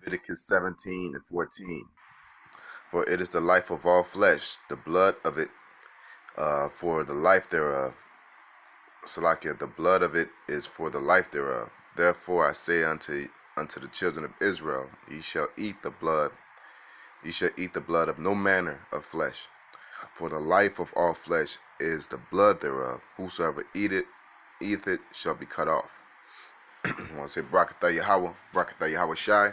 Leviticus 17 and 14. For it is the life of all flesh, the blood of it, for the life thereof. Salakia, the blood of it is for the life thereof. Therefore I say unto the children of Israel, ye shall eat the blood, ye shall eat the blood of no manner of flesh. For the life of all flesh is the blood thereof. Whosoever eateth it shall be cut off. I want to say Barakatah Yahweh, Barakatah Yahweh Shai,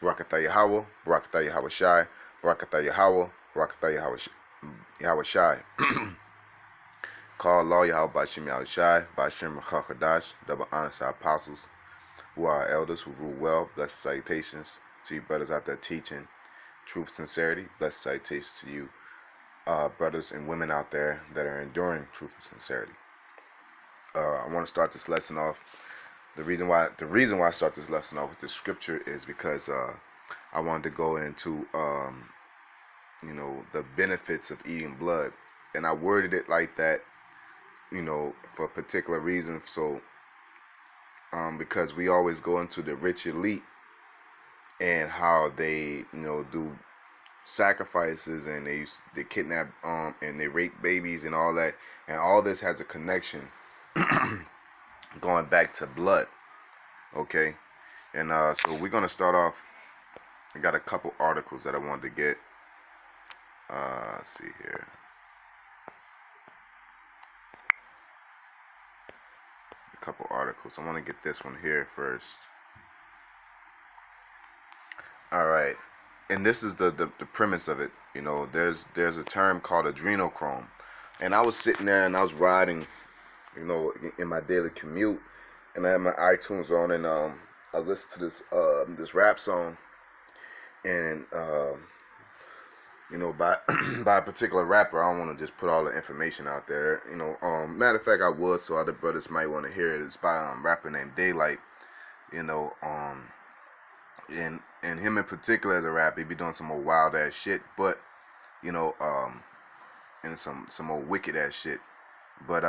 Barakatah Yahweh, Barakatah Yahweh Shai, Barakatah Yahweh, Barakatah Yahweh Shai. Call Allah Yahweh Bashim Yahweh Shai, Bashim Chachadash, double honor to our apostles, who are our elders, who rule well. Blessed salutations to you brothers out there teaching truth, sincerity. Blessed salutations to you brothers and women out there that are enduring truth and sincerity. I want to start this lesson off. The reason why I start this lesson off with this scripture is because I wanted to go into the benefits of eating blood, and I worded it like that, for a particular reason. So because we always go into the rich elite and how they do sacrifices, and they kidnap and they rape babies and all that, and all this has a connection going back to blood. Okay, and so we're gonna start off. I got a couple articles that I wanted to get. Let's see here. A couple articles. I want to get this one here first. All right, and this is the premise of it. There's a term called adrenochrome, and I was sitting there and I was riding, in my daily commute, and I had my iTunes on, and I listened to this rap song, and by by a particular rapper. I don't want to just put all the information out there. Matter of fact, I would, so other brothers might want to hear it. It's by a rapper named Daylight. And him in particular as a rapper, he be doing some more wild ass shit, but and some more wicked ass shit. But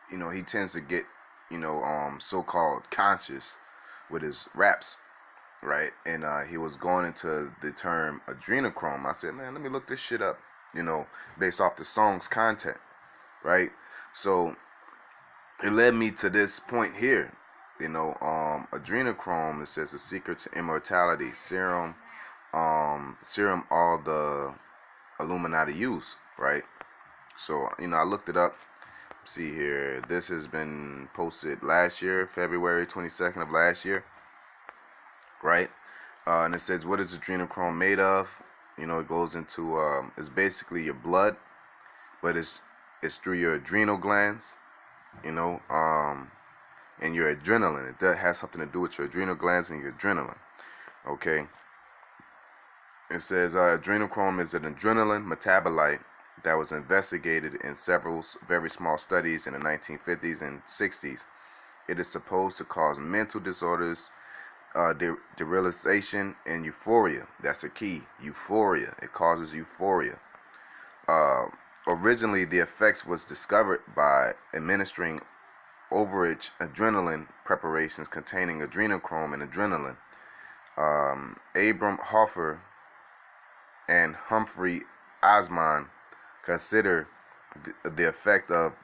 he tends to get so-called conscious with his raps, right? And he was going into the term adrenochrome. I said, man, let me look this shit up, based off the song's content, right? So it led me to this point here, adrenochrome. It says the secret to immortality, serum all the Illuminati use, right? So I looked it up. See here, this has been posted last year, February 22nd of last year, right? And it says, what is adrenochrome made of? It goes into it's basically your blood, but it's through your adrenal glands, and your adrenaline. It does has something to do with your adrenal glands and your adrenaline. Okay. It says adrenochrome is an adrenaline metabolite that was investigated in several very small studies in the 1950s and 60s. It is supposed to cause mental disorders, derealization, and euphoria. That's a key. Euphoria. It causes euphoria. Originally, the effects was discovered by administering overage adrenaline preparations containing adrenochrome and adrenaline. Abram Hoffer and Humphrey Osmond consider the effect of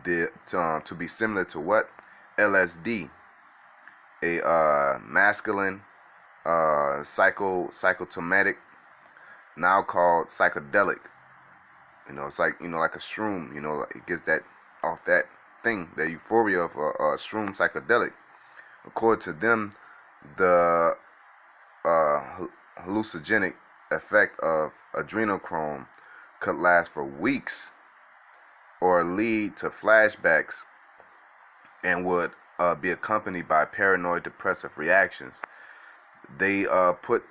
to be similar to what? LSD, a masculine psychotomatic, now called psychedelic. It's like like a shroom. It gets that off that thing, the euphoria of a shroom psychedelic. According to them, the hallucinogenic effect of adrenochrome could last for weeks or lead to flashbacks and would be accompanied by paranoid depressive reactions. They put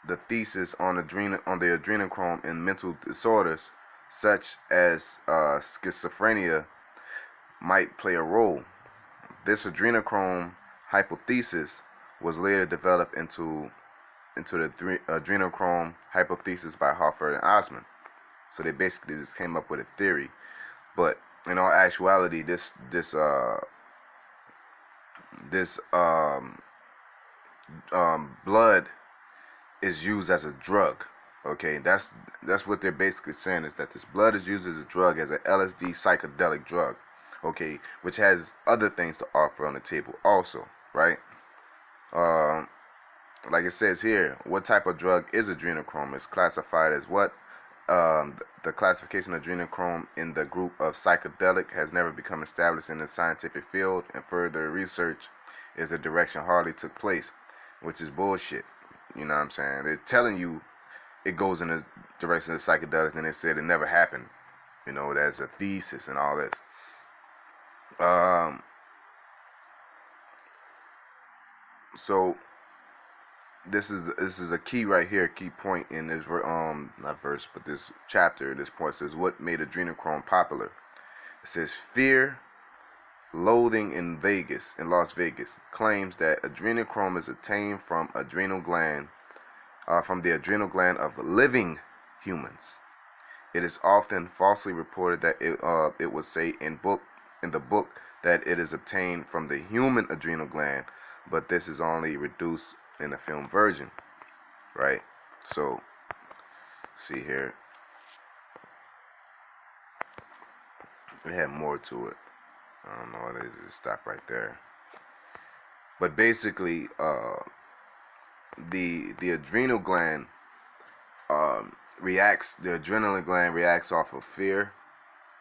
the thesis on the adrenochrome in mental disorders such as schizophrenia might play a role. This adrenochrome hypothesis was later developed into the adrenochrome hypothesis by Hoffer and Osmond. So they basically just came up with a theory, but in all actuality, this blood is used as a drug. Okay, that's what they're basically saying, is that this blood is used as a drug, as an LSD psychedelic drug. Okay, which has other things to offer on the table also, right? Um, like it says here, what type of drug is adrenochrome? It's classified as what? The classification of adrenochrome in the group of psychedelic has never become established in the scientific field, and further research is a direction hardly took place, which is bullshit. You know what I'm saying? They're telling you it goes in the direction of psychedelics, and they said it never happened. You know, there's a thesis and all this. Um, so this is a key right here, key point in this not verse, but this chapter. This point says, what made adrenochrome popular? It says, fear, loathing in Las Vegas, claims that adrenochrome is obtained from the adrenal gland of living humans. It is often falsely reported that it was say in the book that it is obtained from the human adrenal gland, but this is only reduced in the film version, right? So, see here, it had more to it. I don't know, it just stop right there. But basically, the adrenal gland the adrenaline gland reacts off of fear.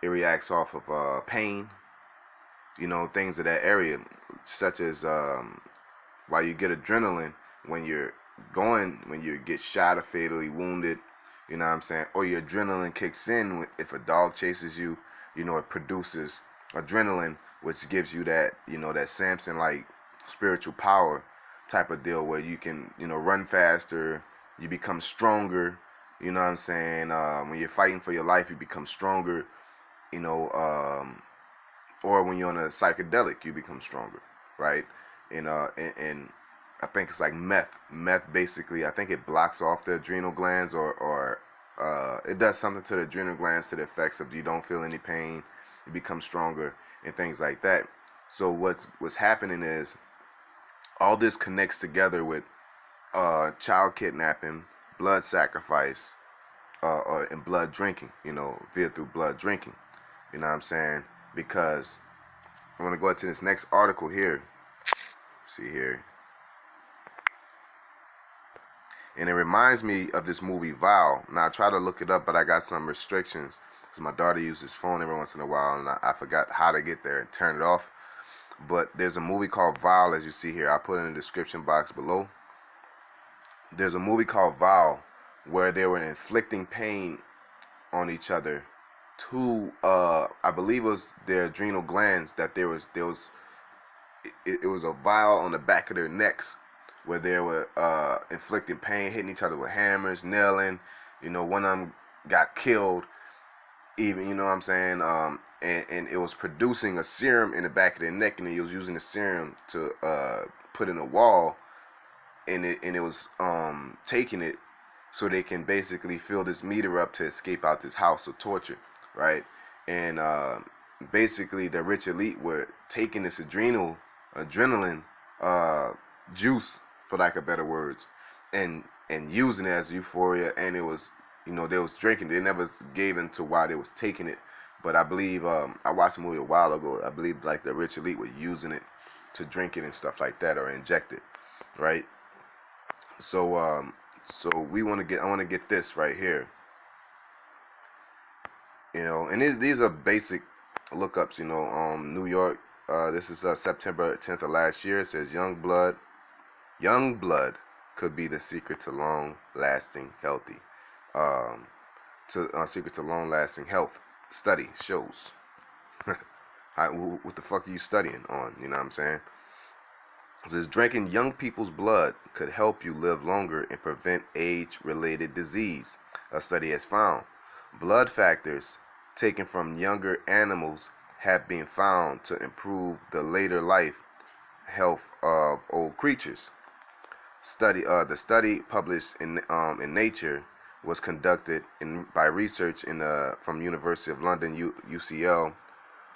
It reacts off of pain. You know, things of that area, such as why you get adrenaline when you get shot or fatally wounded. You know what I'm saying? Or your adrenaline kicks in if a dog chases you. You know, it produces adrenaline, which gives you that, you know, that Samson like spiritual power type of deal, where you can, you know, run faster, you become stronger. You know what I'm saying? When you're fighting for your life, you become stronger. You know, or when you're on a psychedelic, you become stronger, right? And I think it's like meth. Meth basically, I think it blocks off the adrenal glands, or it does something to the adrenal glands to the effects of you don't feel any pain, you become stronger, and things like that. So what's happening is all this connects together with child kidnapping, blood sacrifice, and blood drinking. You know, via through blood drinking. You know what I'm saying? Because I want to go into this next article here. See here. And it reminds me of this movie Vow. Now I try to look it up, but I got some restrictions because my daughter uses phone every once in a while, and I forgot how to get there and turn it off. But there's a movie called Vow, as you see here. I put it in the description box below. There's a movie called Vow where they were inflicting pain on each other to I believe it was their adrenal glands, that there was it was a vial on the back of their necks where they were inflicting pain, hitting each other with hammers, nailing. You know, one of them got killed, even, you know what I'm saying? And it was producing a serum in the back of their neck, and it was using the serum to put in a wall, and it was taking it so they can basically fill this meter up to escape out this house of torture, right? And basically the rich elite were taking this adrenaline juice, for lack of better words, and using it as euphoria. And it was, you know, they was drinking. They never gave into why they was taking it, but I believe I watched a movie a while ago. I believe like the rich elite were using it to drink it and stuff like that, or inject it, right? So so I want to get this right here. You know, and these are basic lookups. You know, New York. This is September 10th of last year. It says young blood could be the secret to long-lasting healthy. Secret to long-lasting health. Study shows. What the fuck are you studying on? You know what I'm saying? It says drinking young people's blood could help you live longer and prevent age-related disease. A study has found blood factors taken from younger animals have been found to improve the later life health of old creatures. The study published in Nature was conducted by research from University of London, UCL,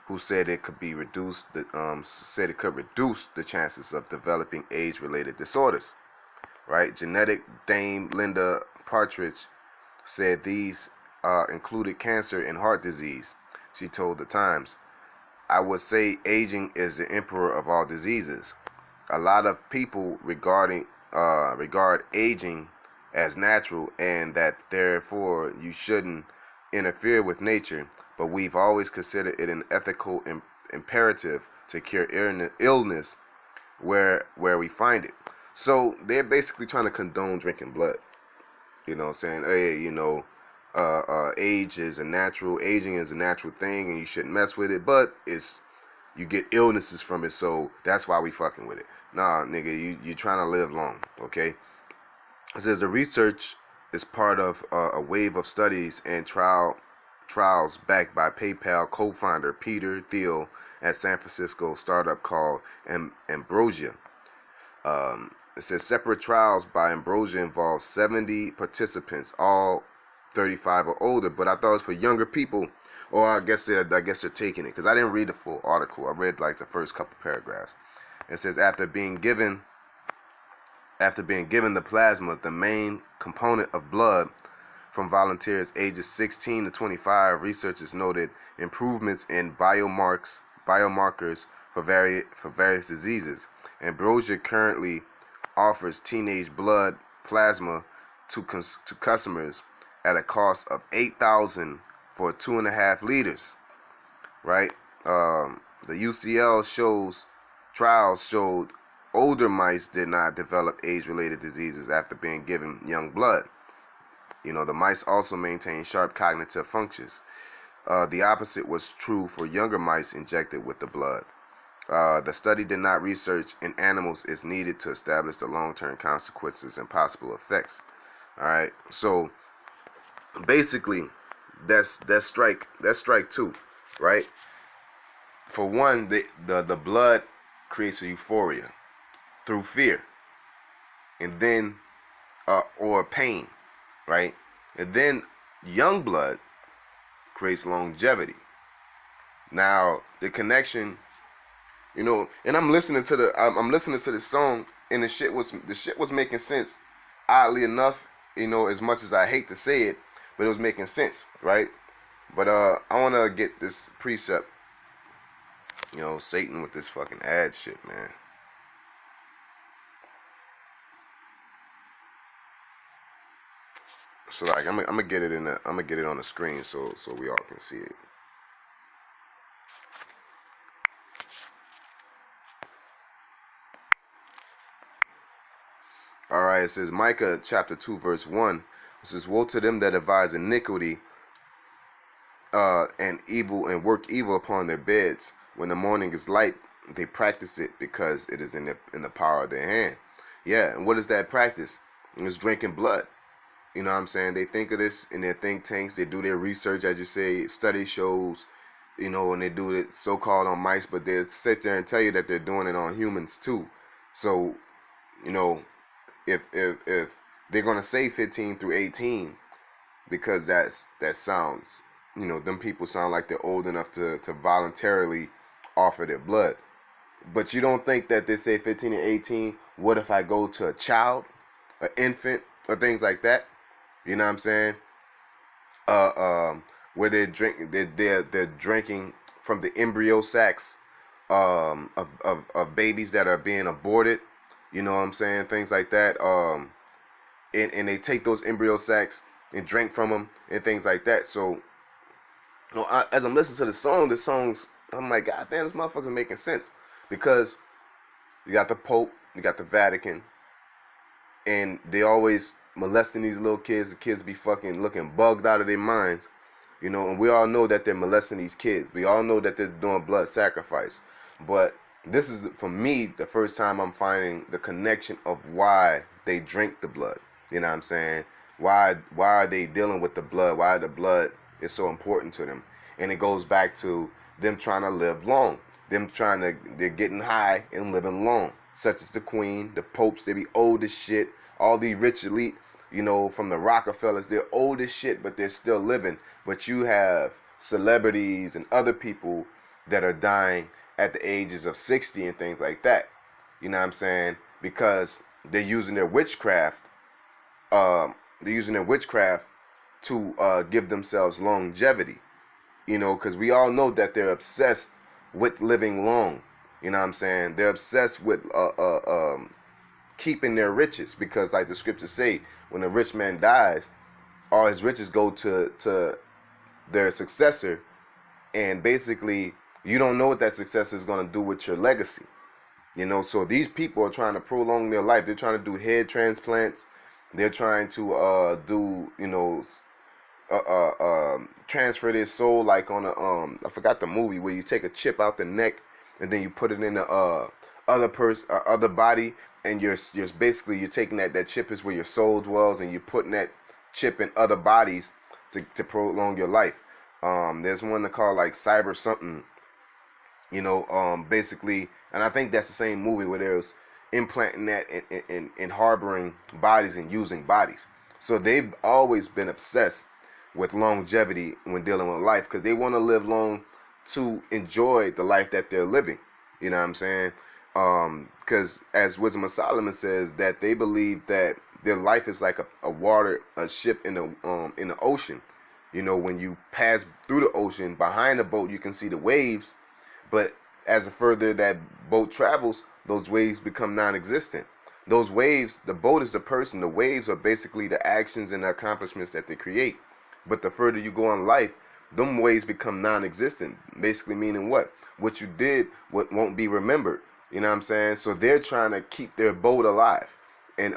who said it could be said it could reduce the chances of developing age-related disorders. Right? Genetic Dame Linda Partridge said these included cancer and heart disease. She told the Times, "I would say aging is the emperor of all diseases. A lot of people regard aging as natural and that therefore you shouldn't interfere with nature, but we've always considered it an ethical imperative to cure illness where we find it." So they're basically trying to condone drinking blood. You know, saying, hey, aging is a natural thing, and you shouldn't mess with it. But you get illnesses from it, so that's why we fucking with it. Nah, nigga, you trying to live long, okay? It says the research is part of a wave of studies and trials backed by PayPal co-founder Peter Thiel at San Francisco startup called Ambrosia. It says separate trials by Ambrosia involve 70 participants, all 35 or older. But I thought it was for younger people, or I guess they're taking it because I didn't read the full article. I read like the first couple paragraphs. It says after being given the plasma, the main component of blood, from volunteers ages 16 to 25, researchers noted improvements in biomarkers for various diseases. Ambrosia currently offers teenage blood plasma to customers at a cost of $8,000 for 2.5 liters. Right? The UCL trials showed older mice did not develop age-related diseases after being given young blood. You know, the mice also maintained sharp cognitive functions. The opposite was true for younger mice injected with the blood. The study did not research in animals is needed to establish the long-term consequences and possible effects. All right, so basically, that's strike two, right? For one, the blood creates a euphoria through fear, and then or pain, right? And then young blood creates longevity. Now the connection. You know, and I'm listening to this song, and the shit was making sense. Oddly enough, you know, as much as I hate to say it, but it was making sense, right? But I wanna get this precept. You know, Satan with this fucking ad shit, man. So like, I'm gonna get it on the screen so we all can see it. All right, it says Micah chapter 2 verse 1. It says, "Woe to them that devise iniquity and evil and work evil upon their beds. When the morning is light, they practice it because it is in the power of their hand." Yeah, and what is that practice? It's drinking blood. You know what I'm saying? They think of this in their think tanks. They do their research, as you say, study shows, you know, and they do it so-called on mice, but they sit there and tell you that they're doing it on humans too. So, you know, if they're gonna say 15 through 18, because that sounds, you know, them people sound like they're old enough to voluntarily offer their blood. But you don't think that they say 15 and 18? What if I go to a child, an infant, or things like that? You know what I'm saying? Where they're drinking from the embryo sacs of babies that are being aborted. You know what I'm saying? Things like that. And they take those embryo sacs and drink from them and things like that. So, you know, as I'm listening to the songs, I'm like, God damn, this motherfucker's making sense. Because you got the Pope, you got the Vatican, and they always molesting these little kids. The kids be fucking looking bugged out of their minds. You know, and we all know that they're molesting these kids. We all know that they're doing blood sacrifice. But this is, for me, the first time I'm finding the connection of why they drink the blood. You know what I'm saying? Why are they dealing with the blood? Why the blood is so important to them? And it goes back to them trying to live long. They're getting high and living long. Such as the Queen, the popes, they be old as shit. All the rich elite, you know, from the Rockefellers, they're old as shit, but they're still living. But you have celebrities and other people that are dying at the ages of 60 and things like that. You know what I'm saying? Because they're using their witchcraft. They're using their witchcraft to give themselves longevity. You know, because we all know that they're obsessed with living long. You know what I'm saying? They're obsessed with keeping their riches, because, like the scriptures say, when a rich man dies, all his riches go to their successor, and basically you don't know what that successor is going to do with your legacy. You know, so these people are trying to prolong their life. They're trying to do head transplants. They're trying to do, you know, transfer their soul, like on a I forgot the movie, where you take a chip out the neck and then you put it in the other body, and you're basically, you're taking that chip is where your soul dwells, and you're putting that chip in other bodies to prolong your life. There's one to call like cyber something, you know, basically, and I think that's the same movie where there's implanting that in harboring bodies and using bodies. So they've always been obsessed with longevity when dealing with life, because they want to live long to enjoy the life that they're living. You know what I'm saying? Because as Wisdom of Solomon says, that they believe that their life is like a ship in the ocean. You know, when you pass through the ocean, behind the boat you can see the waves, but as the further that boat travels, those waves become non-existent. Those waves, the boat is the person. The waves are basically the actions and the accomplishments that they create. But the further you go in life, them waves become non-existent. Basically meaning what? What you did won't be remembered. You know what I'm saying? So they're trying to keep their boat alive and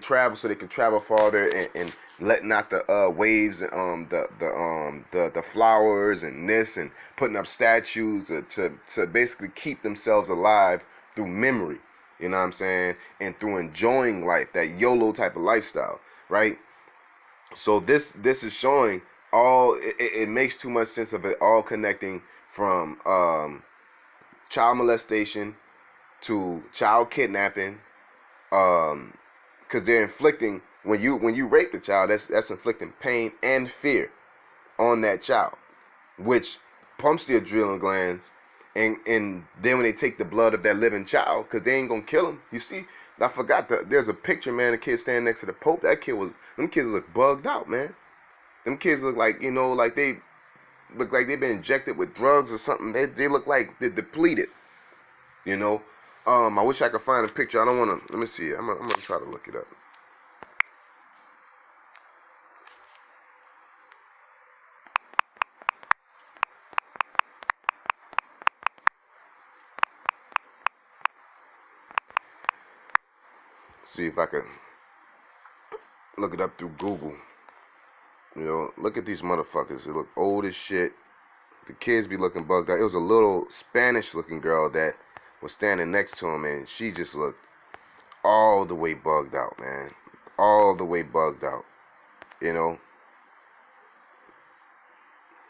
travel, so they can travel farther, and letting out the waves, the flowers and this, and putting up statues to basically keep themselves alive through memory. You know what I'm saying? And through enjoying life, that YOLO type of lifestyle, right? So this is showing all. It makes too much sense of it all connecting from child molestation to child kidnapping, because they're inflicting, when you rape the child, that's inflicting pain and fear on that child, which pumps the adrenal glands, and then when they take the blood of that living child, because they ain't gonna kill him. You see, I forgot there's a picture, man. The kid standing next to the Pope. Them kids look bugged out, man. Them kids look like, you know, like they look like they've been injected with drugs or something. They look like they're depleted, you know. I wish I could find a picture. I don't want to. Let me see. I'm gonna try to look it up. See if I can look it up through Google. You know, look at these motherfuckers. They look old as shit. The kids be looking bugged out. It was a little Spanish-looking girl that was standing next to him, and she just looked all the way bugged out, man. All the way bugged out. You know.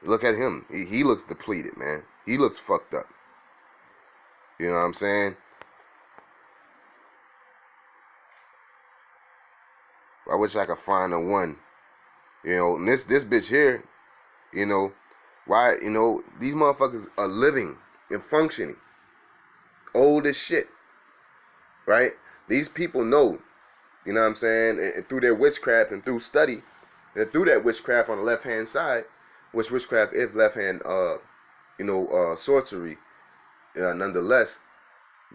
Look at him. He looks depleted, man. He looks fucked up. You know what I'm saying? I wish I could find the one. You know, and this bitch here, you know, why, you know, these motherfuckers are living and functioning. Old as shit. Right? These people know, you know what I'm saying, and through their witchcraft and through study, and through that witchcraft on the left hand side, which witchcraft is left hand sorcery, nonetheless,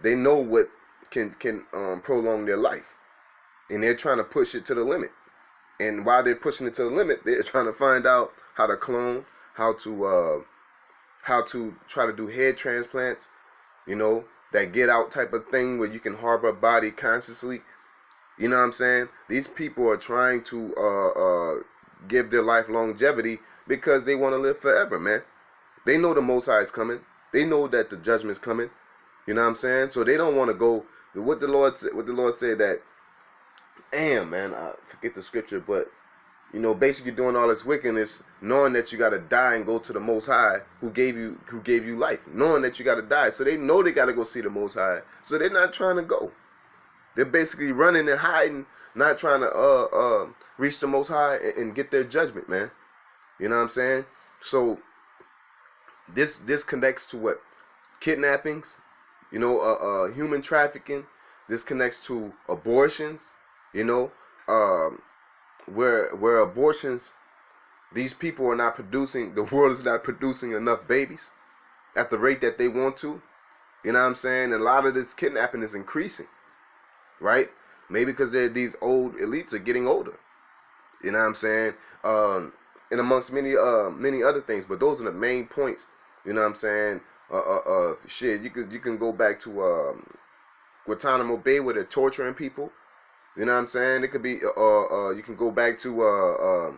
they know what can prolong their life. And they're trying to push it to the limit. And while they're pushing it to the limit, they're trying to find out how to clone, how to try to do head transplants, you know, that get out type of thing where you can harbor a body consciously. You know what I'm saying? These people are trying to give their life longevity because they want to live forever, man. They know the Most High is coming. They know that the judgment is coming. You know what I'm saying? So they don't want to go. What the Lord said that. Damn, man, I forget the scripture, but, you know, basically doing all this wickedness, knowing that you got to die and go to the Most High who gave you life, knowing that you got to die. So they know they got to go see the Most High. So they're not trying to go. They're basically running and hiding, not trying to reach the Most High and get their judgment, man. You know what I'm saying? So This connects to what? Kidnappings, human trafficking. This connects to abortions, you know, um, where abortions, these people are not producing, the world is not producing enough babies at the rate that they want to. You know what I'm saying? And a lot of this kidnapping is increasing, right? Maybe because these old elites are getting older. You know what I'm saying? And amongst many other things, but those are the main points. You know what I'm saying? Shit, you can go back to Guantanamo Bay where they're torturing people. You know what I'm saying? It could be you can go back to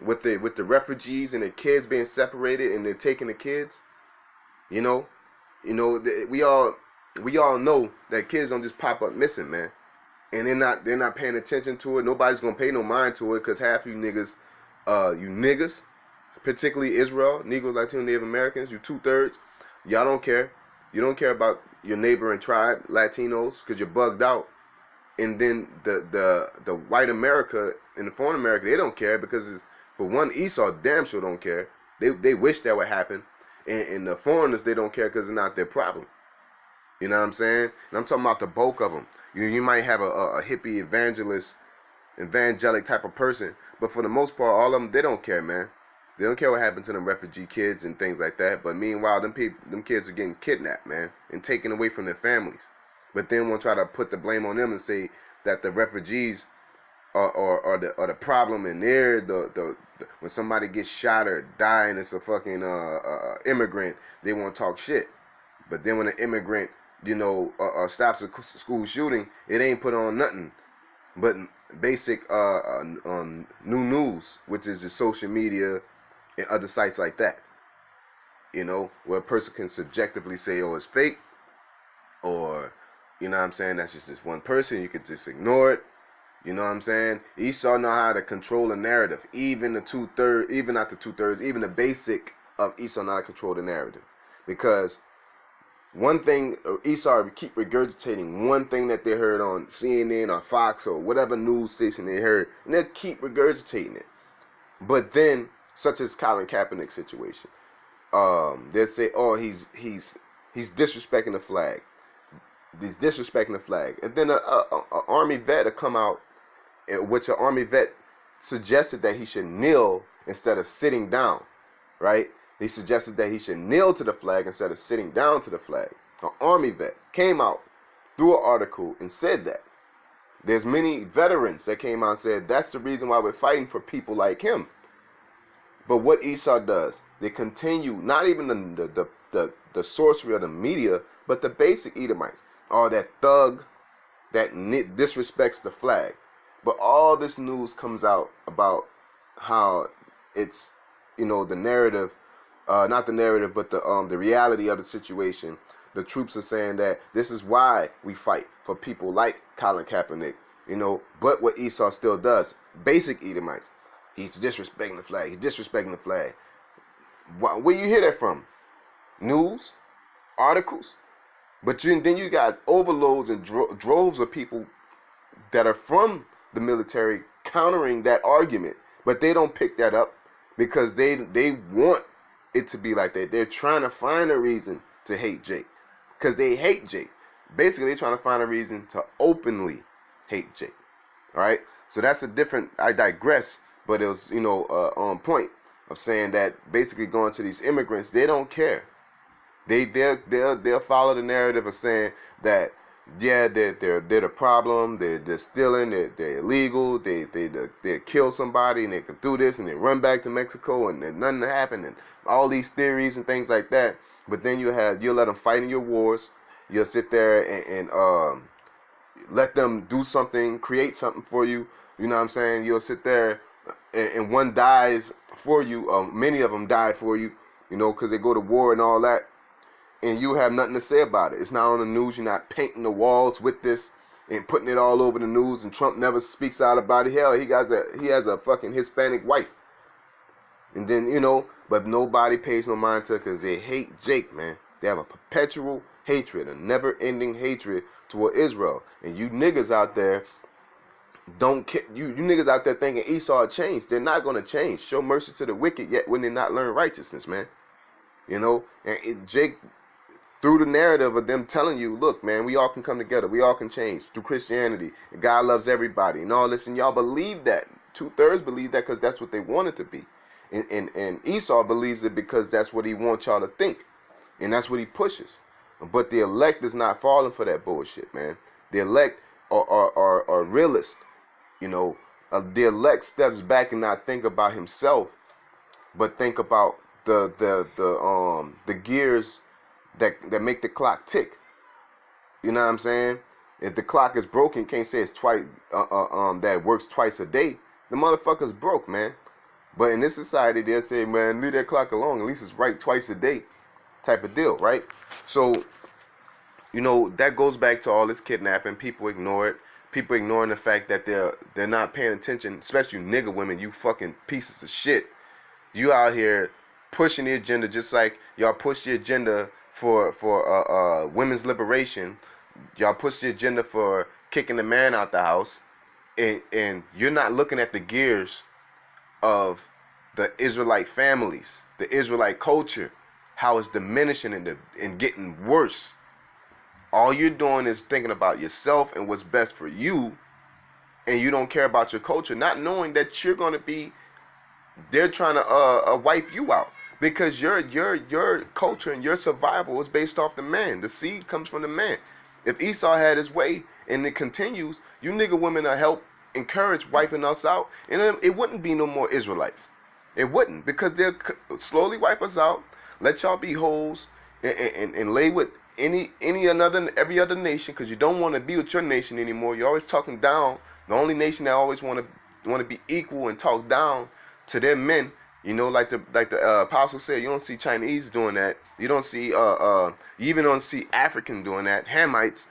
with the refugees and the kids being separated and they're taking the kids. You know, we all know that kids don't just pop up missing, man, and they're not paying attention to it. Nobody's gonna pay no mind to it because half you niggas, particularly Israel, Negroes, Latino, Native Americans, you 2/3, y'all don't care. You don't care about your neighboring tribe, Latinos, because you're bugged out. And then the white America and the foreign America, they don't care because for one, Esau damn sure don't care. They wish that would happen. And the foreigners, they don't care because it's not their problem. You know what I'm saying? And I'm talking about the bulk of them. You might have a hippie evangelic type of person, but for the most part, all of them, they don't care, man. They don't care what happened to them refugee kids and things like that. But meanwhile, them kids are getting kidnapped, man, and taken away from their families. But then we'll try to put the blame on them and say that the refugees are the problem, and they're the when somebody gets shot or die and it's a fucking immigrant, they won't talk shit. But then when an immigrant, stops a school shooting, it ain't put on nothing but basic new news, which is the social media and other sites like that. Where a person can subjectively say, oh, it's fake, or, you know what I'm saying, that's just this one person, you could just ignore it. You know what I'm saying? Esau know how to control the narrative. Even not the 2/3, even the basic of Esau know how to control the narrative. Because one thing, Esau keep regurgitating one thing that they heard on CNN or Fox or whatever news station they heard, and they'll keep regurgitating it. But then, such as Colin Kaepernick's situation, they'll say, oh, he's disrespecting the flag. He's disrespecting the flag. And then a army vet will come out, which an army vet suggested that he should kneel instead of sitting down, right? He suggested that he should kneel to the flag instead of sitting down to the flag. An army vet came out through an article and said that. There's many veterans that came out and said that's the reason why we're fighting for people like him. But what Esau does, they continue, not even the sorcery of the media, but the basic Edomites, or that thug that disrespects the flag. But all this news comes out about how it's, the narrative, not the narrative, but the reality of the situation. The troops are saying that this is why we fight for people like Colin Kaepernick, but what Esau still does, basic Edomites, he's disrespecting the flag. He's disrespecting the flag. Where you hear that from? News? Articles? But then you got overloads and droves of people that are from the military countering that argument. But they don't pick that up because they want it to be like that. They're trying to find a reason to hate Jake because they hate Jake. Basically, they're trying to find a reason to openly hate Jake. All right? So that's a different, I digress, but it was, on point of saying that basically going to these immigrants, they don't care. They'll follow the narrative of saying that, yeah, they're the problem, they're stealing, they're illegal, they kill somebody and they can do this and they run back to Mexico and then nothing happened and all these theories and things like that. But then you'll let them fight in your wars. You'll sit there and let them do something, create something for you. You know what I'm saying? You'll sit there and one dies for you. Many of them die for you, because they go to war and all that. And you have nothing to say about it. It's not on the news. You're not painting the walls with this and putting it all over the news. And Trump never speaks out about it. Hell, he has a fucking Hispanic wife. And then, but nobody pays no mind to it because they hate Jake, man. They have a perpetual hatred, a never-ending hatred toward Israel. And you niggas out there don't care. You niggas out there thinking Esau changed. They're not going to change. Show mercy to the wicked yet when they not learn righteousness, man. You know, and Jake, through the narrative of them telling you, look, man, we all can come together, we all can change through Christianity, God loves everybody, and all this, and y'all believe that. 2/3 believe that because that's what they want it to be, and Esau believes it because that's what he wants y'all to think, and that's what he pushes. But the elect is not falling for that bullshit, man. The elect are realists, you know. The elect steps back and not think about himself, but think about the gears that make the clock tick. You know what I'm saying? If the clock is broken, you can't say it's twice that it works twice a day. The motherfucker's broke, man. But in this society, they'll say, man, leave that clock alone. At least it's right twice a day, type of deal, right? So, you know, that goes back to all this kidnapping. People ignore it. People ignoring the fact that they're not paying attention, especially you nigga women, you fucking pieces of shit. You out here pushing the agenda just like y'all push the agenda for women's liberation. Y'all push the agenda for kicking the man out the house, and you're not looking at the gears of the Israelite families, the Israelite culture, how it's diminishing and getting worse. All you're doing is thinking about yourself and what's best for you, and you don't care about your culture, not knowing that you're going to be, they're trying to wipe you out, because your culture and your survival is based off the man. The seed comes from the man. If Esau had his way and it continues, you nigga women are help encourage wiping us out, and it wouldn't be no more Israelites. It wouldn't, because they'll slowly wipe us out, let y'all be hoes, and lay with every other nation, because you don't want to be with your nation anymore. You're always talking down. The only nation that always want to be equal and talk down to their men, you know, like the apostle said, you don't see Chinese doing that. You don't see you even don't see African doing that. Hamites.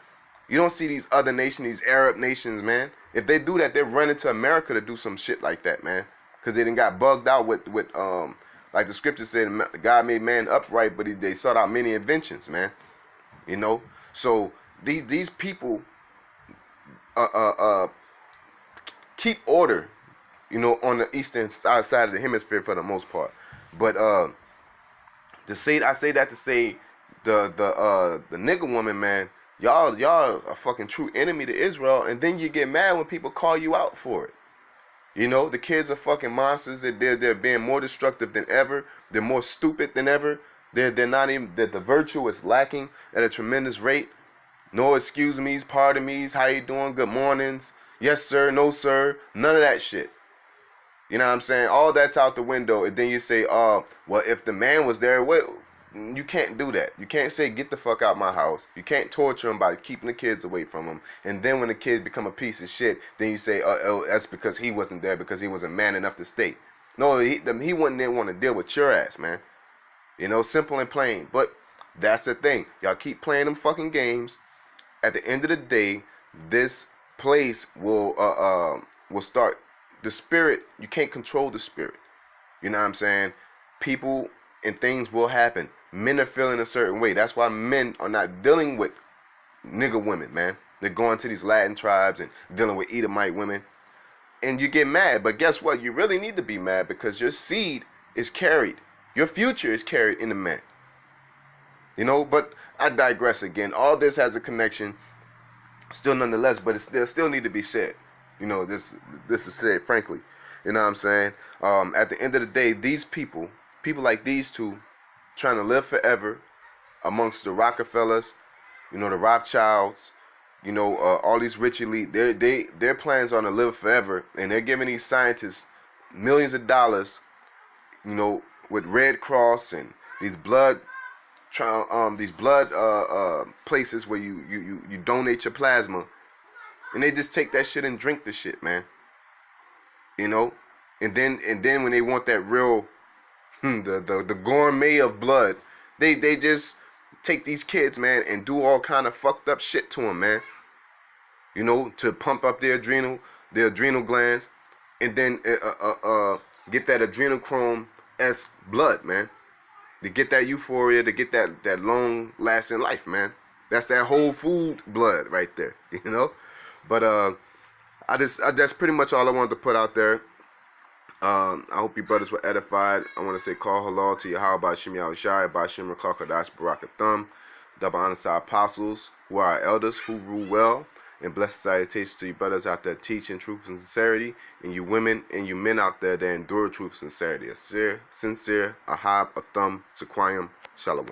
You don't see these other nations, these Arab nations, man. If they do that, they're running to America to do some shit like that, man, because they done got bugged out with like the scripture said, God made man upright, but they sought out many inventions, man. You know, so these people keep order, you know, on the eastern side of the hemisphere for the most part. But I say that to say the nigga woman, man, y'all a fucking true enemy to Israel, and then you get mad when people call you out for it. You know, the kids are fucking monsters. They're being more destructive than ever. They're more stupid than ever. They're not even, the virtue is lacking at a tremendous rate. No excuse me's, pardon me's, how you doing, good mornings, yes sir, no sir, none of that shit. You know what I'm saying? All that's out the window, and then you say, oh, well, if the man was there, well, you can't do that. You can't say, get the fuck out my house. You can't torture him by keeping the kids away from him. And then when the kids become a piece of shit, then you say, oh, that's because he wasn't there, because he wasn't man enough to stay. No, he wouldn't want to deal with your ass, man. You know, simple and plain. But that's the thing. Y'all keep playing them fucking games. At the end of the day, this place will start. The spirit, you can't control the spirit. You know what I'm saying? People and things will happen. Men are feeling a certain way. That's why men are not dealing with nigga women, man. They're going to these Latin tribes and dealing with Edomite women. And you get mad. But guess what? You really need to be mad, because your seed is carried. Your future is carried in the man. You know, but I digress again. All this has a connection still nonetheless, but it still need to be said. You know, this is said frankly. You know what I'm saying? At the end of the day, these people like these two, trying to live forever amongst the Rockefellers, you know, the Rothschilds, you know, all these rich elite, their plans are to live forever, and they're giving these scientists millions of dollars, you know, with Red Cross and these blood places where you donate your plasma, and they just take that shit and drink the shit, man. You know, and then when they want that real the gourmet of blood, they just take these kids, man, and do all kind of fucked up shit to them, man. You know, to pump up their adrenal glands, and then get that adrenochrome-esque blood, man. To get that euphoria, to get that long-lasting life, man. That's that whole food blood right there, you know. But that's pretty much all I wanted to put out there. I hope you brothers were edified. I want to say call halal to Yahweh Shemi Al-Shai, Bashim Rakakadash Barakathum, double honor to our apostles, who are our elders, who rule well, and blessed salutations to you brothers out there teaching truth and sincerity, and you women and you men out there that endure truth and sincerity. A sincere, Ahab, Athum, Sequoiam, Shalom.